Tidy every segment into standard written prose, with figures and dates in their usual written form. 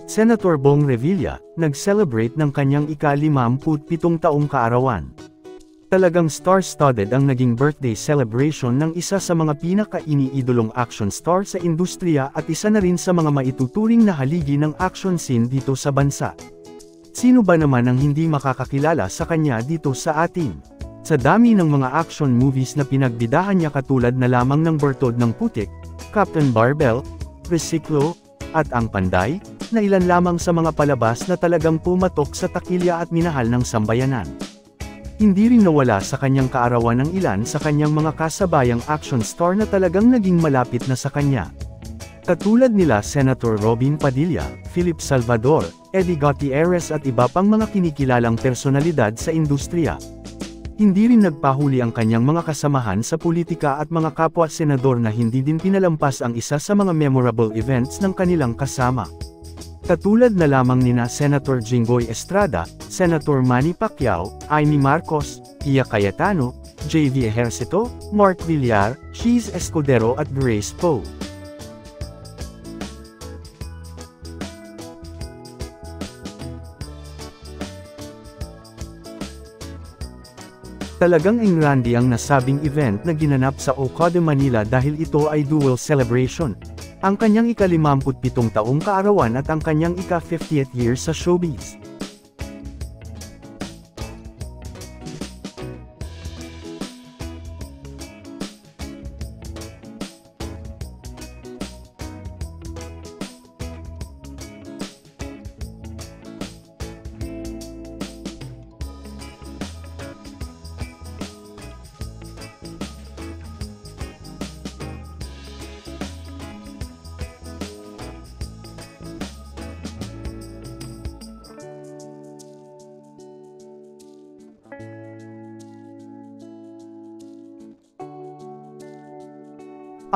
Senator Bong Revilla, nag-celebrate ng kanyang ika-57 taong kaarawan. Talagang star-studded ang naging birthday celebration ng isa sa mga pinaka-iniidolong action star sa industriya at isa na rin sa mga maituturing na haligi ng action scene dito sa bansa. Sino ba naman ang hindi makakakilala sa kanya dito sa atin? Sa dami ng mga action movies na pinagbidahan niya katulad na lamang ng Bertod ng Putik, Captain Barbell, Resiklo, at Ang Panday, na ilan lamang sa mga palabas na talagang pumatok sa takilya at minahal ng sambayanan. Hindi rin nawala sa kanyang kaarawan ng ilan sa kanyang mga kasabayang action star na talagang naging malapit na sa kanya. Katulad nila Senator Robin Padilla, Philip Salvador, Eddie Gutierrez at iba pang mga kinikilalang personalidad sa industriya. Hindi rin nagpahuli ang kanyang mga kasamahan sa politika at mga kapwa-senador na hindi din pinalampas ang isa sa mga memorable events ng kanilang kasama. Katulad na lamang nina Senator Jinggoy Estrada, Senator Manny Pacquiao, Amy Marcos, Pia Cayetano, J.V. Ejercito, Mark Villar, Cheese Escudero at Grace Poe. Talagang engrande ang nasabing event na ginanap sa Ocado, Manila dahil ito ay dual celebration. Ang kanyang ika-57 taong kaarawan at ang kanyang ika-50th year sa showbiz.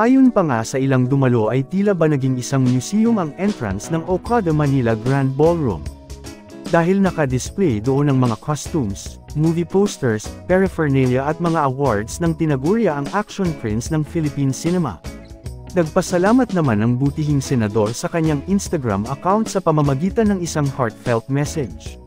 Ayon pa nga sa ilang dumalo ay tila ba naging isang museum ang entrance ng Ocado Manila Grand Ballroom. Dahil naka-display doon ang mga costumes, movie posters, paraphernalia at mga awards ng tinaguriya ang action prince ng Philippine cinema. Nagpasalamat naman ang butihing senador sa kanyang Instagram account sa pamamagitan ng isang heartfelt message.